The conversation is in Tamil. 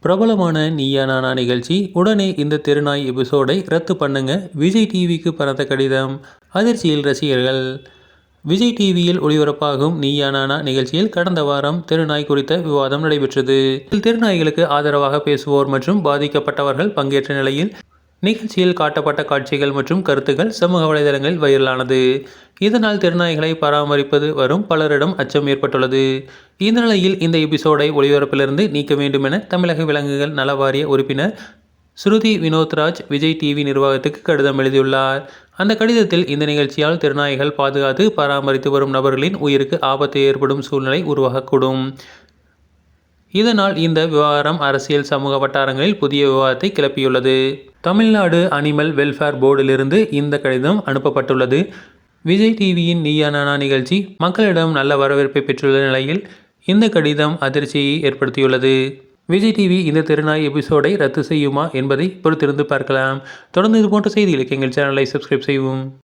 பிரபலமான நீயா நானா நிகழ்ச்சி உடனே இந்த தெருநாய் எபிசோடை ரத்து பண்ணுங்க. விஜய் டிவிக்கு பறந்த கடிதம். அதிர்ச்சியில் ரசிகர்கள். விஜய் டிவியில் ஒளிபரப்பாகும் நீயா நானா நிகழ்ச்சியில் கடந்த வாரம் தெருநாய் குறித்த விவாதம் நடைபெற்றது. இதில் தெருநாய்களுக்கு ஆதரவாக பேசுவோர் மற்றும் பாதிக்கப்பட்டவர்கள் பங்கேற்ற நிலையில் நிகழ்ச்சியில் காட்டப்பட்ட காட்சிகள் மற்றும் கருத்துக்கள் சமூக வலைதளங்களில் வைரலானது. இதனால் தெருநாய்களை பராமரிப்பது வரும் பலரிடம் அச்சம் ஏற்பட்டுள்ளது. இந்த நிலையில் இந்த எபிசோடை ஒளிபரப்பிலிருந்து நீக்க வேண்டும் என தமிழக விலங்குகள் நல வாரிய உறுப்பினர் ஸ்ருதி வினோத்ராஜ் விஜய் டிவி நிர்வாகத்துக்கு கடிதம் எழுதியுள்ளார். அந்த கடிதத்தில் இந்த நிகழ்ச்சியால் தெருநாய்கள் பாதுகாத்து பராமரித்து வரும் நபர்களின் உயிருக்கு ஆபத்து ஏற்படும் சூழ்நிலை உருவாகக்கூடும். இதனால் இந்த விவகாரம் அரசியல் சமூக வட்டாரங்களில் புதிய விவாதத்தை கிளப்பியுள்ளது. தமிழ்நாடு அனிமல் வெல்ஃபேர் போர்டிலிருந்து இந்த கடிதம் அனுப்பப்பட்டுள்ளது. விஜய் டிவியின் நீயா நானா நிகழ்ச்சி மக்களிடம் நல்ல வரவேற்பை பெற்றுள்ள நிலையில் இந்த கடிதம் அதிர்ச்சியை ஏற்படுத்தியுள்ளது. விஜய் டிவி இந்த தெருநாய் எபிசோடை ரத்து செய்யுமா என்பதை பொறுத்திருந்து பார்க்கலாம். தொடர்ந்து இது போன்ற செய்திகளுக்கு எங்கள் சேனலை சப்ஸ்கிரைப் செய்வோம்.